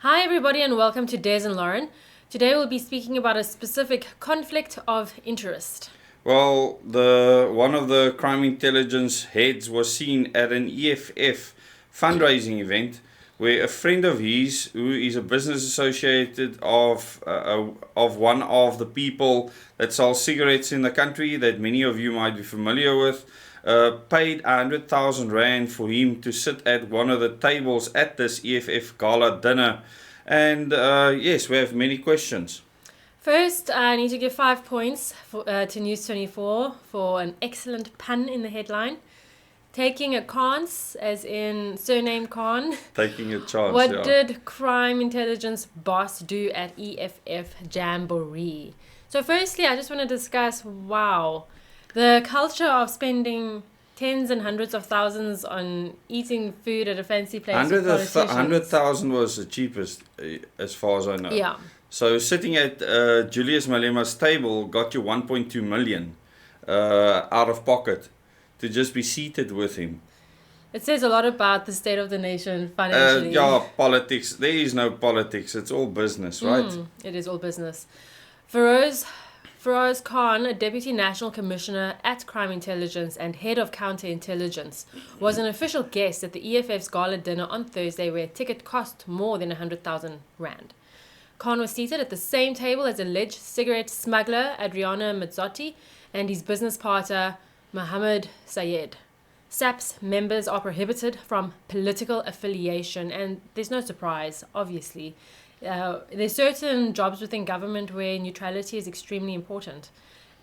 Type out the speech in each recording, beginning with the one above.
Hi everybody and welcome to Des and Lauren. Today we'll be speaking about a specific conflict of interest. Well, one of the crime intelligence heads was seen at an EFF fundraising event where a friend of his, who is a business associated of one of the people that sells cigarettes in the country that many of you might be familiar with, paid 100,000 rand for him to sit at one of the tables at this EFF Gala dinner. And yes, we have many questions. First, I need to give 5 points to News 24 for an excellent pun in the headline. Taking a chance, as in surname Khan. Taking a chance. What did crime intelligence boss do at EFF Jamboree? So firstly, I just want to discuss, the culture of spending tens and hundreds of thousands on eating food at a fancy place. 100,000 was the cheapest, as far as I know. Yeah. So sitting at Julius Malema's table got you 1.2 million out of pocket to just be seated with him. It says a lot about the state of the nation financially. Politics. There is no politics. It's all business, right? It is all business. Feroz Khan, a Deputy National Commissioner at Crime Intelligence and Head of Counterintelligence, was an official guest at the EFF's gala dinner on Thursday where a ticket cost more than 100,000 rand. Khan was seated at the same table as alleged cigarette smuggler Adriana Mazzotti and his business partner Mohammed Sayed. SAP's members are prohibited from political affiliation, and there's no surprise, obviously. There's certain jobs within government where neutrality is extremely important,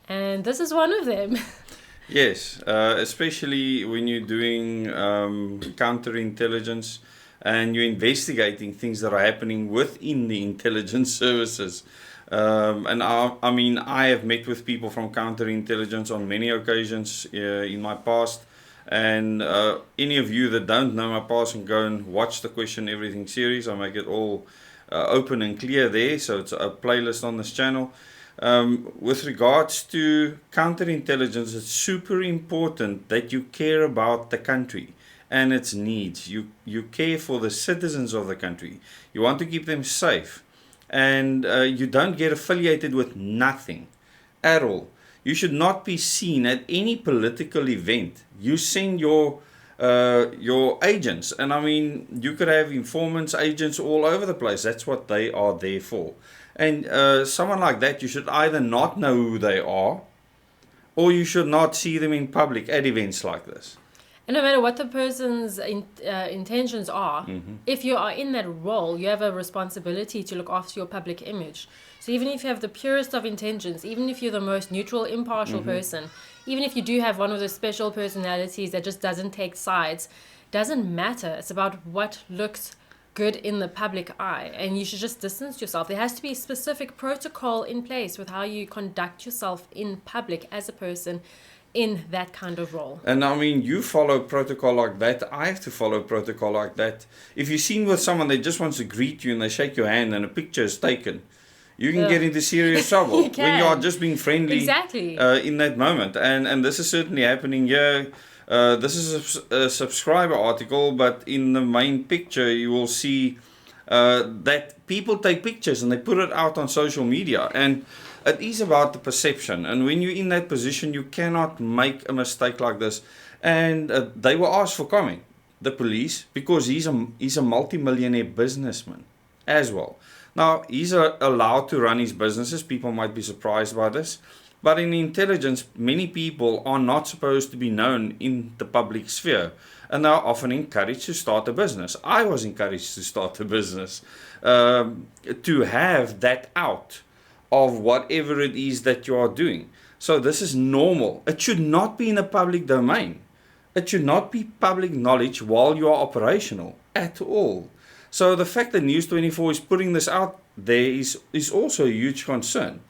and this is one of them. Yes, especially when you're doing counterintelligence and you're investigating things that are happening within the intelligence services. And I have met with people from counterintelligence on many occasions in my past. And any of you that don't know my past can go and watch the Question Everything series. I make it all open and clear there, so it's a playlist on this channel. With regards to counterintelligence, it's super important that you care about the country and its needs. You care for the citizens of the country. You want to keep them safe, and you don't get affiliated with nothing at all. You should not be seen at any political event. You send your agents, and I mean, you could have informants, agents all over the place. That's what they are there for. And someone like that, you should either not know who they are, or you should not see them in public at events like this. And no matter what the person's intentions are, if you are in that role, you have a responsibility to look after your public image. So even if you have the purest of intentions, even if you're the most neutral, impartial person, even if you do have one of those special personalities that just doesn't take sides, doesn't matter. It's about what looks good in the public eye, and you should just distance yourself. There has to be a specific protocol in place with how you conduct yourself in public as a person in that kind of role. And I mean, you follow protocol like that. I have to follow protocol like that. If you're seen with someone that just wants to greet you and they shake your hand and a picture is taken, you can get into serious trouble when you are just being friendly in that moment. And this is certainly happening here. This is a subscriber article, but in the main picture you will see that people take pictures and they put it out on social media. And it is about the perception. And when you're in that position, you cannot make a mistake like this. And they were asked for comment, the police, because he's a multi-millionaire businessman as well. Now, he's allowed to run his businesses. People might be surprised by this. But in intelligence, many people are not supposed to be known in the public sphere. And they are often encouraged to start a business. I was encouraged to start a business, to have that out of whatever it is that you are doing. So this is normal. It should not be in a public domain. It should not be public knowledge while you are operational at all. So the fact that News 24 is putting this out there is also a huge concern.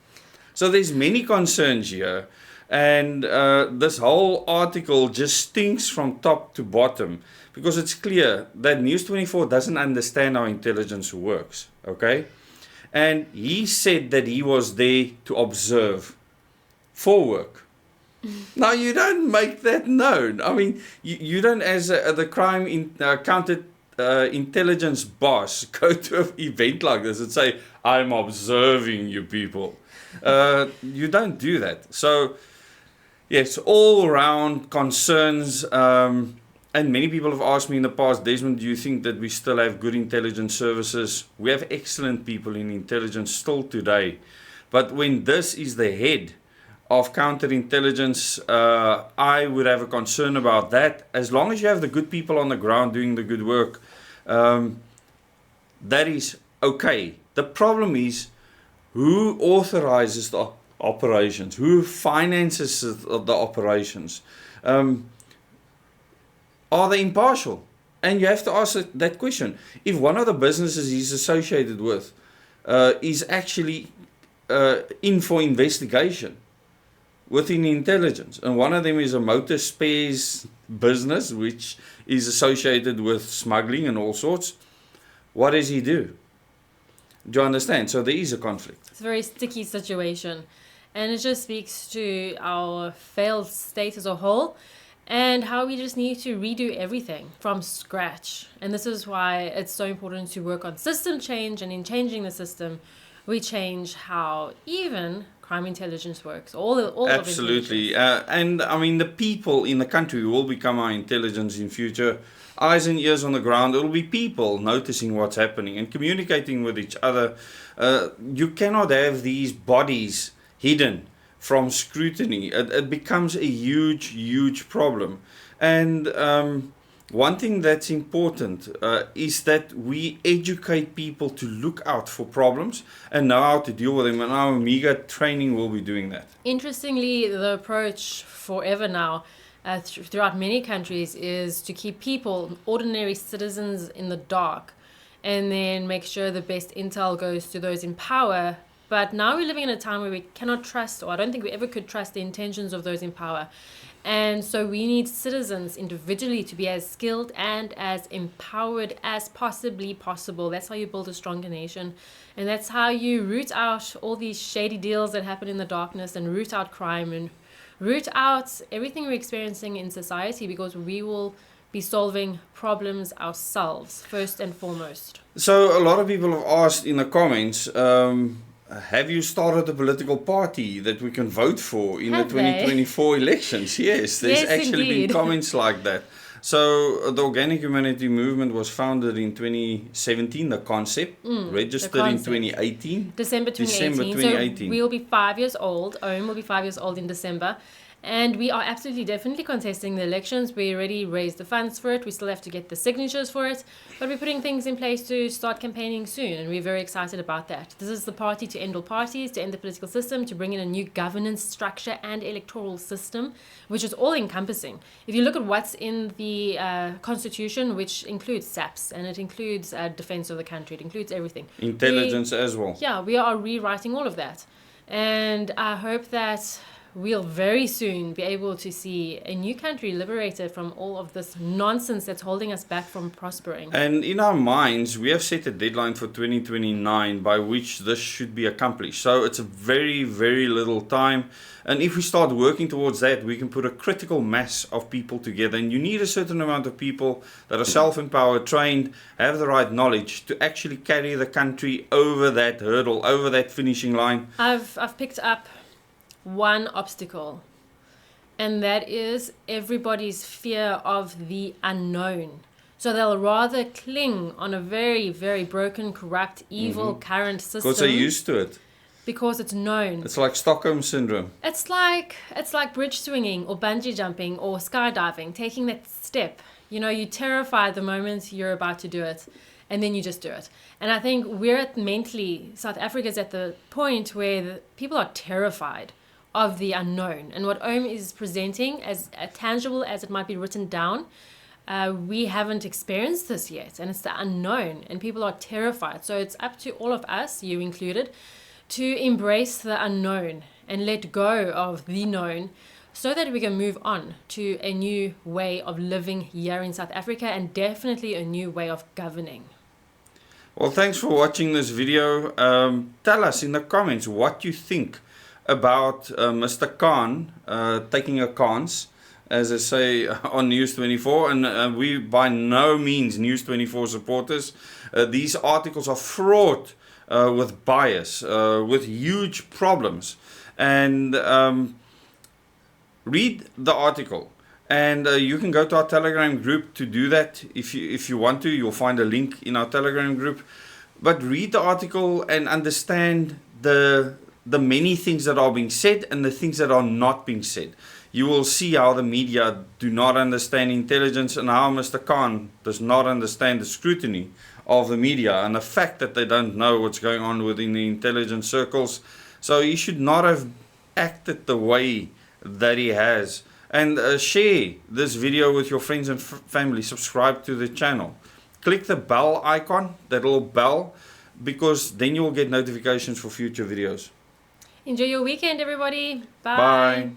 So there's many concerns here, and this whole article just stinks from top to bottom, because it's clear that News 24 doesn't understand how intelligence works, okay? And he said that he was there to observe for work. Now, you don't make that known. I mean, you don't, as the crime intelligence boss go to an event like this and say, I'm observing you people. You don't do that. So, yes, all around concerns. And many people have asked me in the past, Desmond, do you think that we still have good intelligence services? We have excellent people in intelligence still today. But when this is the head of counterintelligence, I would have a concern about that. As long as you have the good people on the ground doing the good work, that is okay. The problem is who authorizes the operations, who finances the operations. Are they impartial? And you have to ask that question. If one of the businesses he's associated with is actually in for investigation within intelligence, and one of them is a motor spares business which is associated with smuggling and all sorts, what does he do? Do you understand? So there is a conflict. It's a very sticky situation, and it just speaks to our failed state as a whole and how we just need to redo everything from scratch. And this is why it's so important to work on system change, and in changing the system we change how even crime intelligence works. Absolutely. And I mean, the people in the country will become our intelligence in future. Eyes and ears on the ground. It will be people noticing what's happening and communicating with each other. You cannot have these bodies hidden from scrutiny. It becomes a huge problem. And one thing that's important is that we educate people to look out for problems and know how to deal with them, and our Omega training will be doing that. Interestingly, the approach forever now throughout many countries is to keep people, ordinary citizens, in the dark, and then make sure the best intel goes to those in power. But now we're living in a time where we cannot trust, or I don't think we ever could trust, the intentions of those in power. And so we need citizens individually to be as skilled and as empowered as possibly possible. That's how you build a stronger nation. And that's how you root out all these shady deals that happen in the darkness, and root out crime, and root out everything we're experiencing in society, because we will be solving problems ourselves first and foremost. So a lot of people have asked in the comments, have you started a political party that we can vote for in the 2024 elections? Yes, there's actually been comments like that. So the Organic Humanity Movement was founded in 2017, the concept, registered in 2018. December 2018. So we'll be 5 years old. OM will be 5 years old in December. And we are absolutely definitely contesting the elections. We already raised the funds for it. We still have to get the signatures for it. But we're putting things in place to start campaigning soon. And we're very excited about that. This is the party to end all parties, to end the political system, to bring in a new governance structure and electoral system, which is all encompassing. If you look at what's in the constitution, which includes SAPS, and it includes defense of the country, it includes everything. Intelligence as well. Yeah, we are rewriting all of that. And I hope that we'll very soon be able to see a new country liberated from all of this nonsense that's holding us back from prospering. And in our minds, we have set a deadline for 2029 by which this should be accomplished. So it's a very little time. And if we start working towards that, we can put a critical mass of people together. And you need a certain amount of people that are self-empowered, trained, have the right knowledge to actually carry the country over that hurdle, over that finishing line. I've picked up one obstacle, and that is everybody's fear of the unknown. So they'll rather cling on a very broken, corrupt, evil current system because they're used to it, because it's known. It's like Stockholm syndrome. It's like bridge swinging or bungee jumping or skydiving, taking that step. You know, you terrify the moment you're about to do it, and then you just do it. And I think South Africa's at the point where people are terrified of the unknown. And what OM is presenting, as tangible as it might be written down, we haven't experienced this yet, and it's the unknown, and people are terrified. So it's up to all of us, you included, to embrace the unknown and let go of the known, so that we can move on to a new way of living here in South Africa, and definitely a new way of governing. Well, thanks for watching this video. Tell us in the comments what you think about Mr. Khan taking a chance as I say, on News 24, and we by no means News 24 supporters. These articles are fraught with bias, with huge problems, and read the article. And you can go to our Telegram group to do that. If you want to, you'll find a link in our Telegram group. But read the article and understand the many things that are being said and the things that are not being said. You will see how the media do not understand intelligence, and how Mr. Khan does not understand the scrutiny of the media and the fact that they don't know what's going on within the intelligence circles. So he should not have acted the way that he has. And share this video with your friends and family. Subscribe to the channel. Click the bell icon, that little bell, because then you will get notifications for future videos. Enjoy your weekend, everybody. Bye. Bye.